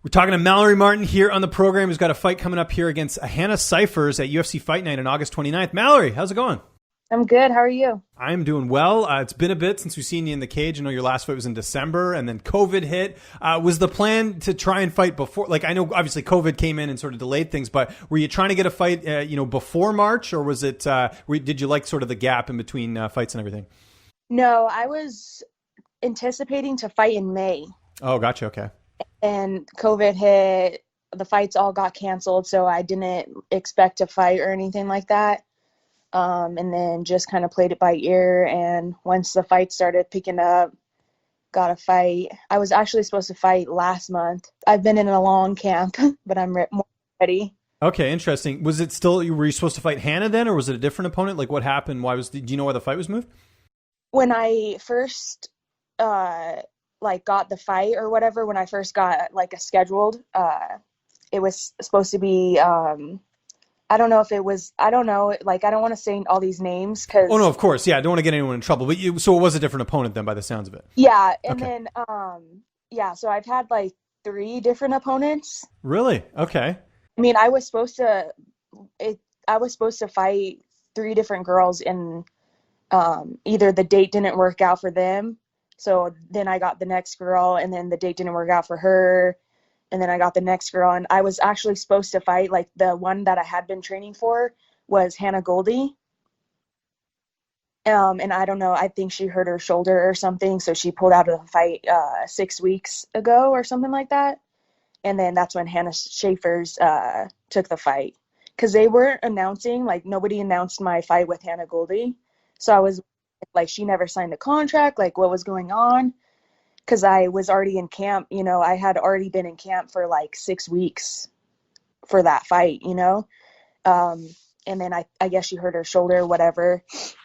We're talking to Mallory Martin here on the program, who's got a fight coming up here against Hannah Cifers at UFC Fight Night on August 29th. Mallory, how's it going? I'm good. How are you? I'm doing well. It's been a bit since we've seen you in the cage. I know your last fight was in December, and then COVID hit. Was the plan to try and fight before? Like, I know obviously COVID came in and sort of delayed things, but were you trying to get a fight, before March, or was it? Did you like sort of the gap in between fights and everything? No, I was anticipating to fight in May. Oh, gotcha. Okay. And COVID hit. The fights all got canceled, so I didn't expect to fight or anything like that. And then just kind of played it by ear. And once the fight started picking up, got a fight. I was actually supposed to fight last month. I've been in a long camp, but I'm more ready. Okay, interesting. Was it still, were you supposed to fight Hannah then, or was it a different opponent? Like, what happened? Do you know why the fight was moved? When I first, got the fight or whatever, when I first got a scheduled, it was supposed to be, I don't know if it was, I don't know, I don't want to say all these names because. Oh no, of course. Yeah. I don't want to get anyone in trouble, but so it was a different opponent then by the sounds of it. Yeah. And okay. Then, so I've had 3 different opponents. Really? Okay. I mean, I was supposed to fight 3 different girls and either the date didn't work out for them. So then I got the next girl and then the date didn't work out for her. And then I got the next girl and I was actually supposed to fight, the one that I had been training for was Hannah Goldie. And I don't know, I think she hurt her shoulder or something. So she pulled out of the fight 6 weeks ago or something like that. And then that's when Hannah Cifers took the fight. Because they weren't announcing, nobody announced my fight with Hannah Goldie. So I was she never signed the contract, what was going on. Because I was already in camp, I had already been in camp for 6 weeks for that fight, and then I guess she hurt her shoulder, whatever.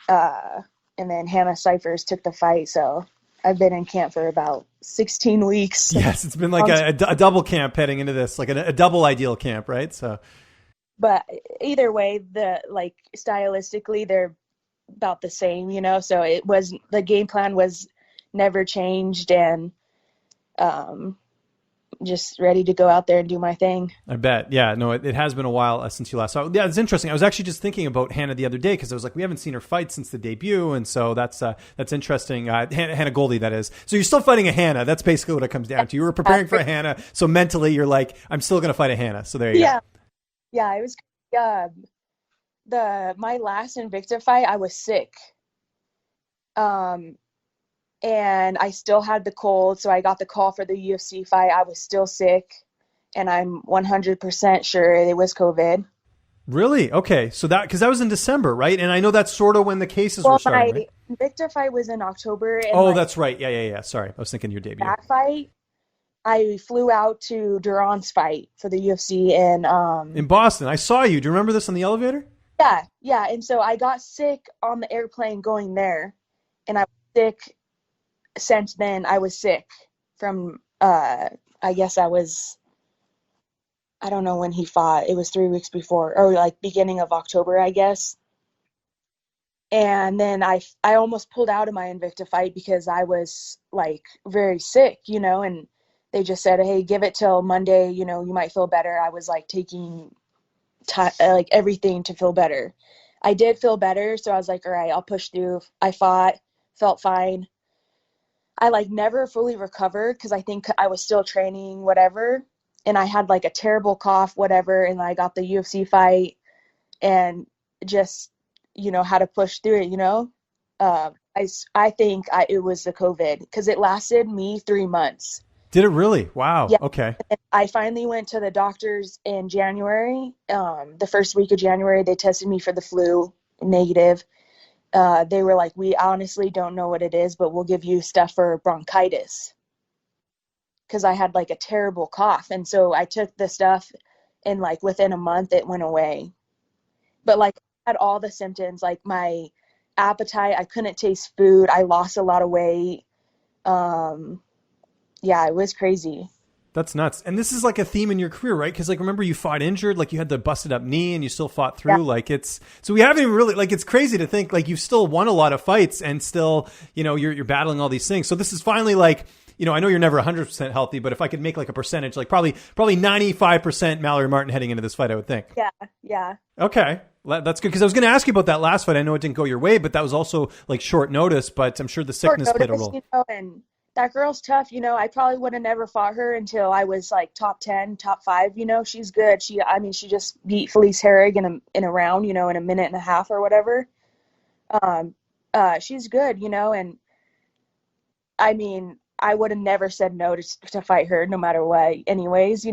And then Hannah Cifers took the fight. So I've been in camp for about 16 weeks. Yes, it's been a double camp heading into this, a double ideal camp, right? So, but either way, stylistically, they're about the same, so it was, the game plan was never changed, and just ready to go out there and do my thing. I bet. Yeah, no, it has been a while since you last saw. Yeah, it's interesting. I was actually just thinking about Hannah the other day because I was we haven't seen her fight since the debut, and so that's interesting. Hannah Goldie, that is. So you're still fighting a Hannah. That's basically what it comes down to. You were preparing for a Hannah, so mentally you're I'm still going to fight a Hannah. So there you go. Yeah, it was my last Invicta fight. I was sick. And I still had the cold, so I got the call for the UFC fight. I was still sick, and I'm 100% sure it was COVID. Really? Okay. So because that was in December, right? And I know that's sort of when the cases were starting, right? My Invicta fight was in October. And that's right. Yeah. Sorry. I was thinking your debut. That fight, I flew out to Duran's fight for the UFC in Boston. I saw you. Do you remember this on the elevator? Yeah. And so I got sick on the airplane going there, and I was sick. Since then, I was sick from, I guess I don't know when he fought. It was 3 weeks before, or beginning of October, I guess. And then I almost pulled out of my Invicta fight because I was very sick, and they just said, hey, give it till Monday, you might feel better. I was taking everything to feel better. I did feel better. So I was all right, I'll push through. I fought, felt fine. I never fully recovered because I think I was still training, whatever. And I had a terrible cough, whatever. And I got the UFC fight and just, how to push through it, I think it was the COVID because it lasted me 3 months. Did it really? Wow. Yeah. Okay. I finally went to the doctors in January. The first week of January, they tested me for the flu, negative. They were we honestly don't know what it is, but we'll give you stuff for bronchitis. Because I had a terrible cough. And so I took the stuff and within a month it went away. But I had all the symptoms, my appetite, I couldn't taste food. I lost a lot of weight. Yeah, it was crazy. That's nuts. And this is a theme in your career, right? Because remember you fought injured, you had the busted up knee and you still fought through. Yeah. So we haven't even really, it's crazy to think you've still won a lot of fights and still, you're battling all these things. So this is finally I know you're never 100% healthy, but if I could make like a percentage, like probably 95% Mallory Martin heading into this fight, I would think. Yeah, yeah. Okay. That's good, because I was going to ask you about that last fight. I know it didn't go your way, but that was also like short notice, but I'm sure the sickness played a role. And that girl's tough. I probably would have never fought her until I was like top 10, top 5. She's good. She just beat Felice Herrig in a round, in a minute and a half or whatever. She's good, and I would have never said no to fight her no matter what anyways.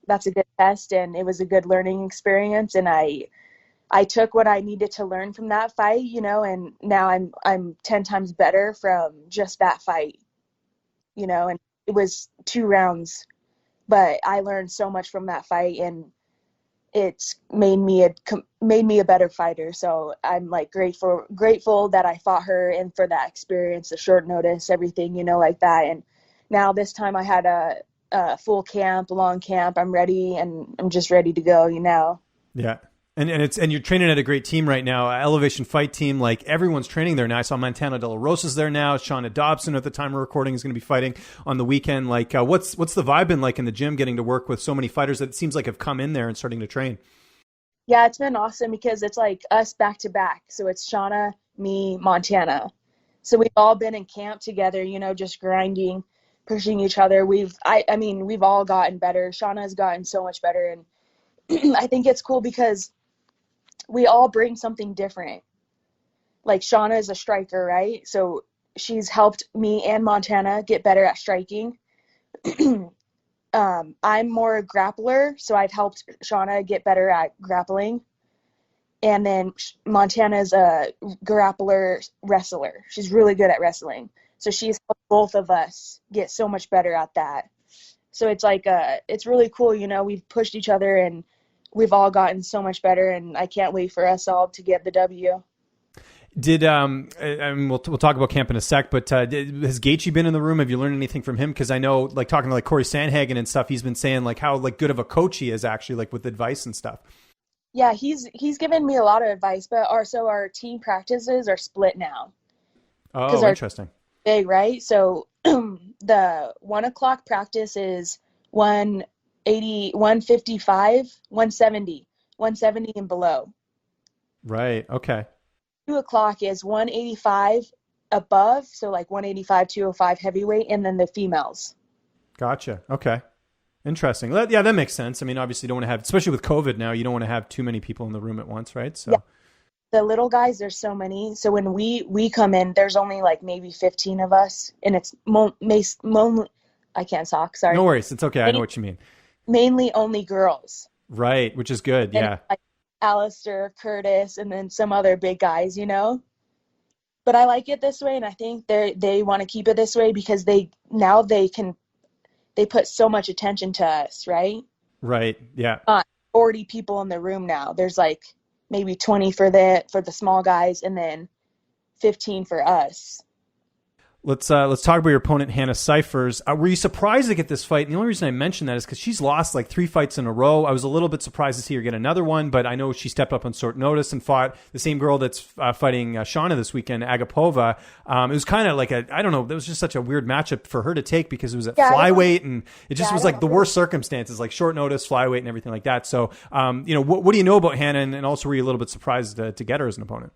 That's a good test, and it was a good learning experience, and I took what I needed to learn from that fight, and now I'm 10 times better from just that fight, and it was 2 rounds, but I learned so much from that fight, and it's made me a better fighter. So I'm like grateful that I fought her, and for that experience, the short notice, everything, like that. And now this time I had a full camp, long camp. I'm ready, and I'm just ready to go, Yeah. And you're training at a great team right now, Elevation Fight Team. Like, everyone's training there now. I saw Montana De La Rosa's there now. Shauna Dobson, at the time of recording, is going to be fighting on the weekend. Like, what's the vibe been like in the gym, getting to work with so many fighters that it seems like have come in there and starting to train? Yeah, it's been awesome because it's like us back to back. So it's Shauna, me, Montana. So we've all been in camp together, just grinding, pushing each other. We've all gotten better. Shauna's gotten so much better, and I think it's cool because we all bring something different. Like, Shauna is a striker, right? So she's helped me and Montana get better at striking. I'm more a grappler, so I've helped Shauna get better at grappling. And then Montana's a grappler wrestler. She's really good at wrestling. So she's helped both of us get so much better at that. So it's like, it's really cool, we've pushed each other, and we've all gotten so much better, and I can't wait for us all to get the W. We'll talk about camp in a sec, but has Gaethje been in the room? Have you learned anything from him? Because I know, like, talking to like Corey Sandhagen and stuff, he's been saying like how like good of a coach he is, actually, like with advice and stuff. Yeah, he's given me a lot of advice, but our team practices are split now. Oh, interesting. Big, right? So the 1 o'clock practice is 180, 155, 170 and below. Right. Okay. 2 o'clock is 185 above, so like 185, 205 heavyweight, and then the females. Gotcha. Okay. Interesting. Yeah, that makes sense. Obviously you don't want to have, especially with COVID now, you don't want to have too many people in the room at once, right? So. Yeah. The little guys, there's so many. So when we come in, there's only like maybe 15 of us, and it's I can't talk, sorry. No worries. It's okay. I know what you mean. Mainly only girls. Right, which is good. And yeah. Like Alistair, Curtis, and then some other big guys, But I like it this way, and I think they want to keep it this way because they put so much attention to us, right? Right. Yeah. 40 people in the room now. There's like maybe 20 for the small guys, and then 15 for us. Let's talk about your opponent, Hannah Cifers. Were you surprised to get this fight? And the only reason I mention that is because she's lost like 3 fights in a row. I was a little bit surprised to see her get another one, but I know she stepped up on short notice and fought the same girl that's fighting Shauna this weekend, Agapova. It was kind of like I don't know, that was just such a weird matchup for her to take because it was at flyweight, and it just was like the worst circumstances, like short notice, flyweight, and everything like that. So, what do you know about Hannah? And also, were you a little bit surprised to get her as an opponent?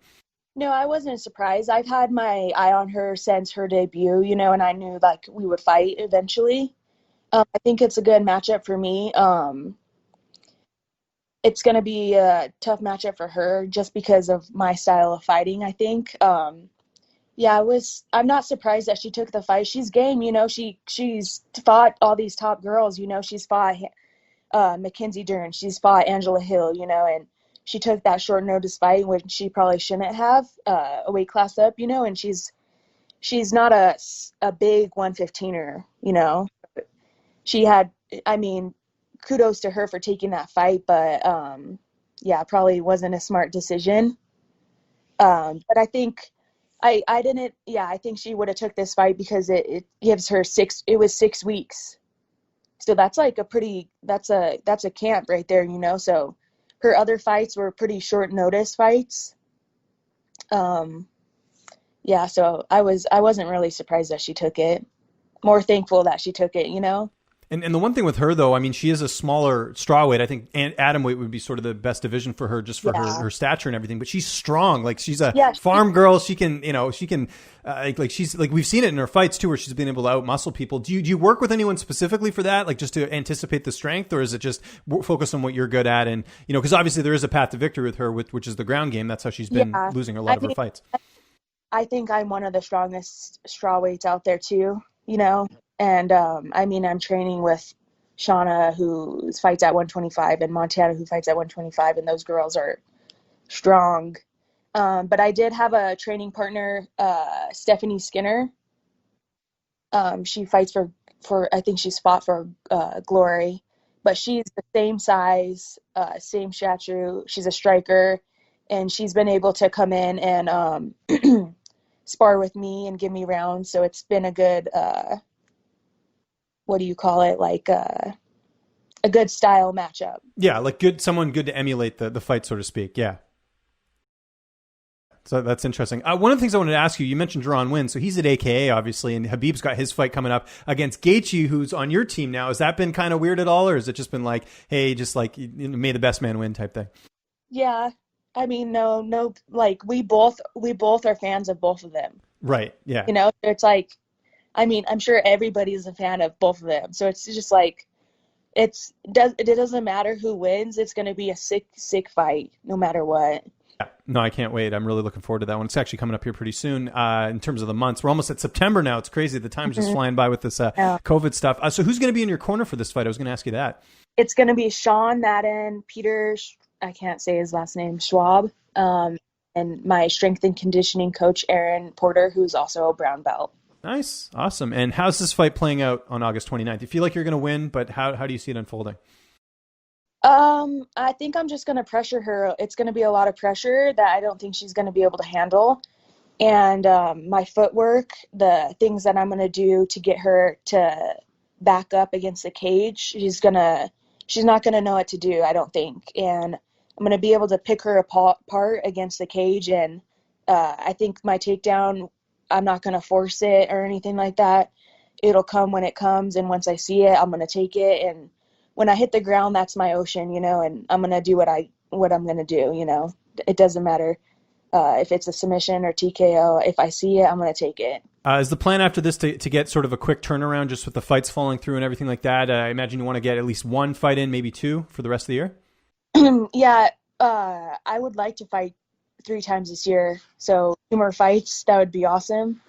No, I wasn't surprised. I've had my eye on her since her debut, and I knew like we would fight eventually. I think it's a good matchup for me. It's going to be a tough matchup for her just because of my style of fighting, I think. I'm not surprised that she took the fight. She's game, she's fought all these top girls, she's fought Mackenzie Dern, she's fought Angela Hill, and she took that short notice fight when she probably shouldn't have, a weight class up, and she's not a big 115er, She had, kudos to her for taking that fight, but probably wasn't a smart decision. But I think I think she would have took this fight because it gives her 6 weeks. So that's like that's a camp right there, so her other fights were pretty short notice fights. So I wasn't really surprised that she took it. more thankful that she took it, you know? And the one thing with her, though, I mean, she is a smaller strawweight. I think atom weight would be sort of the best division for her, just for her stature and everything. But she's strong. Like, she's a farm girl. She can, like she's like, we've seen it in her fights too, where she's been able to outmuscle people. Do you work with anyone specifically for that, like just to anticipate the strength, or is it just focus on what you're good at? And because obviously there is a path to victory with her, which is the ground game. That's how she's been losing a lot of her fights. I think I'm one of the strongest strawweights out there too, And, I'm training with Shauna, who fights at 125, and Montana, who fights at 125, and those girls are strong. But I did have a training partner, Stephanie Skinner. She fights for I think she's fought for Glory, but she's the same size, same stature. She's a striker, and she's been able to come in and spar with me and give me rounds. So it's been a good what do you call it? Like a good style matchup. Yeah, like someone good to emulate the fight, so to speak. Yeah. So that's interesting. One of the things I wanted to ask you, you mentioned Jerron Wynn. So he's at AKA, obviously, and Habib's got his fight coming up against Gaethje, who's on your team now. Has that been kind of weird at all, or has it just been like, hey, just like may the best man win type thing? Yeah. I mean, no, like we both are fans of both of them. Right. Yeah. It's like, I'm sure everybody's a fan of both of them. So it's just like, it doesn't matter who wins. It's going to be a sick fight, no matter what. Yeah. No, I can't wait. I'm really looking forward to that one. It's actually coming up here pretty soon in terms of the months. We're almost at September now. It's crazy. The time's just flying by with this COVID stuff. So who's going to be in your corner for this fight? I was going to ask you that. It's going to be Sean Madden, Peter, I can't say his last name, Schwab, and my strength and conditioning coach, Aaron Porter, who's also a brown belt. Nice. Awesome. And how's this fight playing out on August 29th? You feel like you're going to win, but how do you see it unfolding? I think I'm just going to pressure her. It's going to be a lot of pressure that I don't think she's going to be able to handle. And my footwork, the things that I'm going to do to get her to back up against the cage, she's not going to know what to do, I don't think. And I'm going to be able to pick her apart against the cage. And I think my takedown, I'm not going to force it or anything like that. It'll come when it comes. And once I see it, I'm going to take it. And when I hit the ground, that's my ocean, and I'm going to do what I'm going to do. It doesn't matter if it's a submission or TKO. If I see it, I'm going to take it. Is the plan after this to get sort of a quick turnaround just with the fights falling through and everything like that? I imagine you want to get at least one fight in, maybe two for the rest of the year? Yeah, I would like to fight 3 times this year. So 2 more fights, that would be awesome.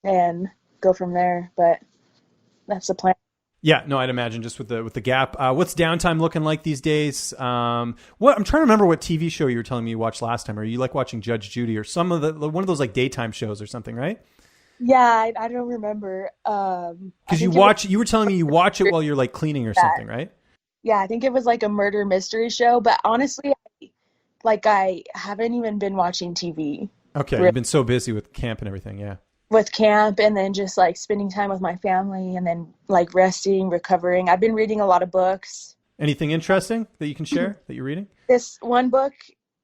And go from there. But that's the plan. Yeah, no, I'd imagine just with the gap. What's downtime looking like these days? I'm trying to remember what TV show you were telling me you watched last time. Are you like watching Judge Judy or one of those like daytime shows or something, right? Yeah, I don't remember. Because you were telling me you watch it while you're like cleaning or something, right? Yeah, I think it was like a murder mystery show. But honestly, I haven't even been watching TV. Okay, really. You've been so busy with camp and everything, yeah. With camp and then just like spending time with my family and then like resting, recovering. I've been reading a lot of books. Anything interesting that you can share that you're reading? This one book,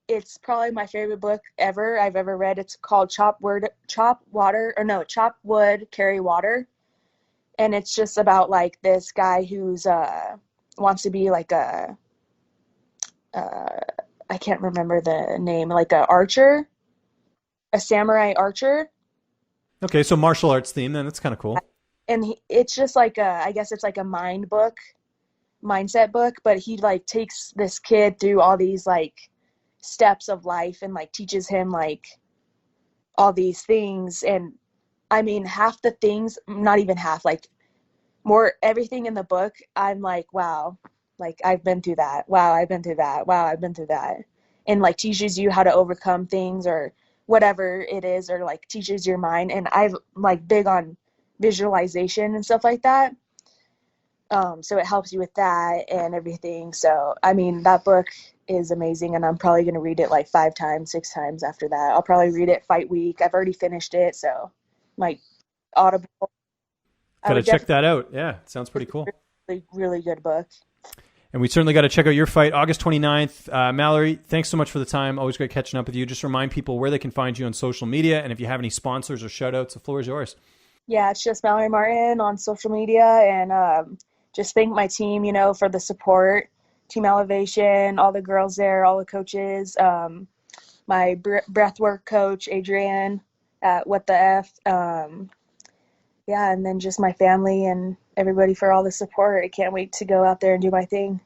it's probably my favorite book I've ever read. It's called Chop Wood, Carry Water. And it's just about like this guy who's wants to be like I can't remember the name, like a samurai archer. Okay, so martial arts theme, then that's kind of cool. And it's just like I guess it's like a mindset book, but he like takes this kid through all these like steps of life and like teaches him like all these things. And I mean, half the things, not even half, like more everything in the book, I'm like, wow, like I've been through that. Wow, I've been through that. Wow, I've been through that. And like teaches you how to overcome things or whatever it is, or like teaches your mind. And I'm like big on visualization and stuff like that. So it helps you with that and everything. So, I mean, that book is amazing, and I'm probably going to read it like 5 times, 6 times after that. I'll probably read it fight week. I've already finished it, so my Audible. Gotta check that out. Yeah, it sounds pretty cool. Really, really good book. And we certainly got to check out your fight, August 29th. Mallory, thanks so much for the time. Always great catching up with you. Just remind people where they can find you on social media, and if you have any sponsors or shout-outs, the floor is yours. Yeah, it's just Mallory Martin on social media, and just thank my team, for the support, Team Elevation, all the girls there, all the coaches, my breathwork coach, Adrienne, at What the F. Yeah, and then just my family and everybody for all the support. I can't wait to go out there and do my thing.